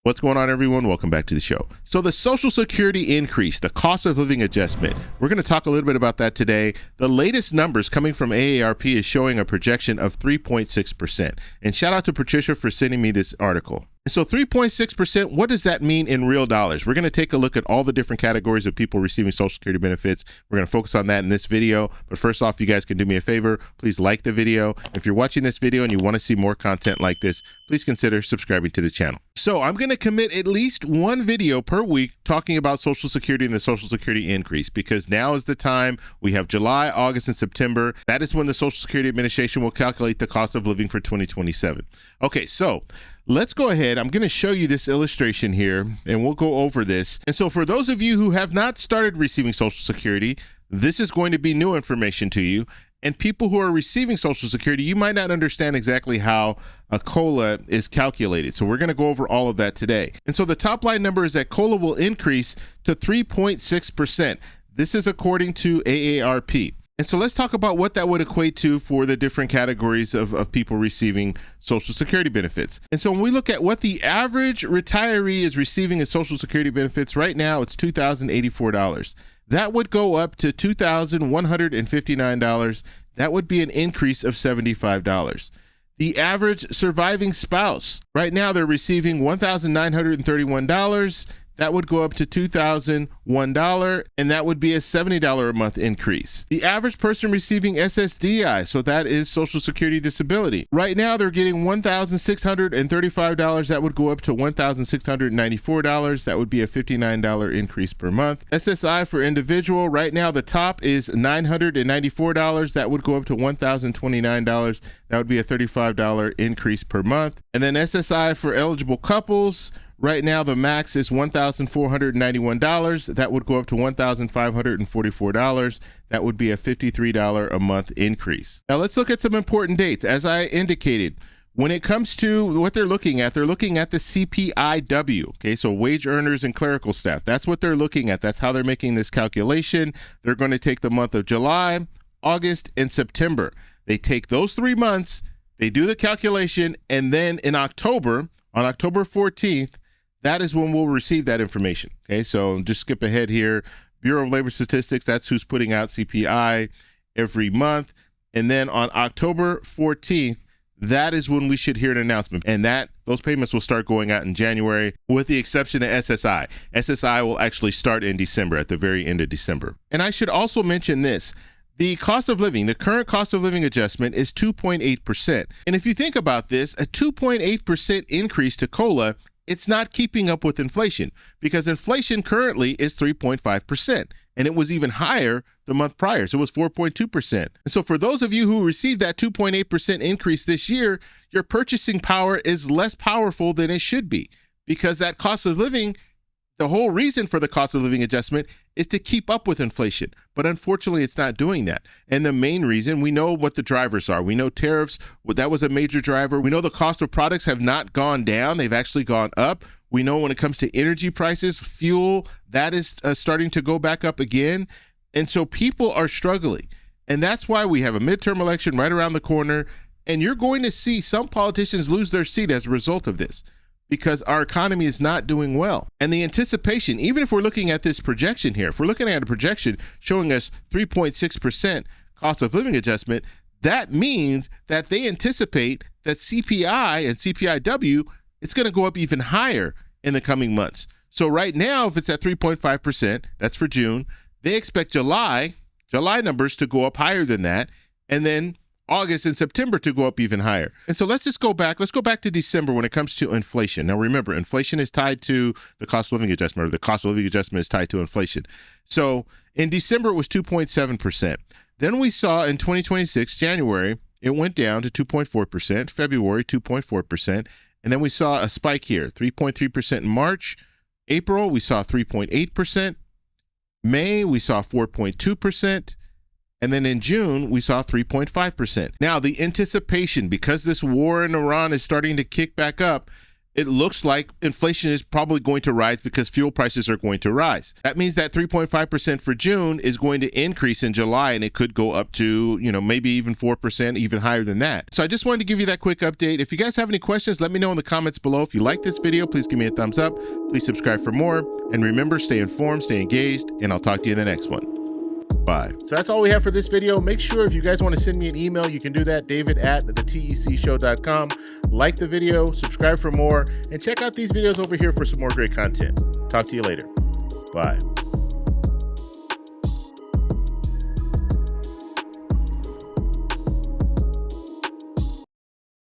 What's going on, everyone? Welcome back to the show. So the Social Security increase, the cost of living adjustment, we're going to talk a little bit about that today. The latest numbers coming from AARP is showing a projection of 3.6%. And shout out to Patricia for sending me this article. And so 3.6%, what does that mean in real dollars? We're going to take a look at all the different categories of people receiving Social Security benefits. We're going to focus on that in this video. But first off, you guys can do me a favor. Please like the video. If you're watching this video and you want to see more content like this, please consider subscribing to the channel. So I'm going to commit at least one video per week talking about Social Security and the Social Security increase, because now is the time. We have July, August, and September. That is when the Social Security Administration will calculate the cost of living for 2027. Okay, so let's go ahead. I'm going to show you this illustration here, and we'll go over this. And so for those of you who have not started receiving Social Security, this is going to be new information to you. And people who are receiving Social Security, you might not understand exactly how a COLA is calculated. So we're going to go over all of that today. And so the top line number is that COLA will increase to 3.6%. This is according to AARP. And so let's talk about what that would equate to for the different categories of people receiving Social Security benefits. And so when we look at what the average retiree is receiving as Social Security benefits right now, it's $2,084. That would go up to $2,159. That would be an increase of $75. The average surviving spouse, right now they're receiving $1,931. That would go up to $2,001, and that would be a $70 a month increase. The average person receiving SSDI, so that is Social Security Disability, right now they're getting $1,635. That would go up to $1,694. That would be a $59 increase per month. SSI for individual, right now the top is $994. That would go up to $1,029. That would be a $35 increase per month. And then SSI for eligible couples, right now, the max is $1,491. That would go up to $1,544. That would be a $53 a month increase. Now, let's look at some important dates. As I indicated, when it comes to what they're looking at the CPI-W, okay? So wage earners and clerical staff, that's what they're looking at. That's how they're making this calculation. They're going to take the month of July, August, and September. They take those 3 months, they do the calculation, and then in October, on October 14th, that is when we'll receive that information. Okay, so just skip ahead here. Bureau of Labor Statistics, that's who's putting out CPI every month. And then on October 14th, that is when we should hear an announcement. And those payments will start going out in January, with the exception of SSI. SSI will actually start in December, at the very end of December. And I should also mention this. The cost of living, the current cost of living adjustment is 2.8%. And if you think about this, a 2.8% increase to COLA, it's not keeping up with inflation, because inflation currently is 3.5%. And it was even higher the month prior. So it was 4.2%. And so for those of you who received that 2.8% increase this year, your purchasing power is less powerful than it should be, because that cost of living, the whole reason for the cost of living adjustment is to keep up with inflation. But unfortunately, it's not doing that. And the main reason, we know what the drivers are. We know tariffs, that was a major driver. We know the cost of products have not gone down. They've actually gone up. We know when it comes to energy prices, fuel, that is starting to go back up again. And so people are struggling. And that's why we have a midterm election right around the corner. And you're going to see some politicians lose their seat as a result of this, because our economy is not doing well. And the anticipation, even if we're looking at this projection here, if we're looking at a projection showing us 3.6% cost of living adjustment, that means that they anticipate that CPI and CPI-W, it's going to go up even higher in the coming months. So right now, if it's at 3.5%, that's for June, they expect July numbers to go up higher than that, and then August and September to go up even higher. And so let's go back to December when it comes to inflation. Now remember, inflation is tied to the cost of living adjustment, or the cost of living adjustment is tied to inflation. So in December, it was 2.7%. Then we saw in 2026, January, it went down to 2.4%, February, 2.4%. And then we saw a spike here, 3.3% in March. April, we saw 3.8%. May, we saw 4.2%. And then in June, we saw 3.5%. Now, the anticipation, because this war in Iran is starting to kick back up, it looks like inflation is probably going to rise because fuel prices are going to rise. That means that 3.5% for June is going to increase in July, and it could go up to, maybe even 4%, even higher than that. So I just wanted to give you that quick update. If you guys have any questions, let me know in the comments below. If you like this video, please give me a thumbs up. Please subscribe for more. And remember, stay informed, stay engaged, and I'll talk to you in the next one. Bye. So that's all we have for this video. Make sure if you guys want to send me an email, you can do that, david@thetecshow.com. Like the video, subscribe for more, and check out these videos over here for some more great content. Talk to you later. Bye.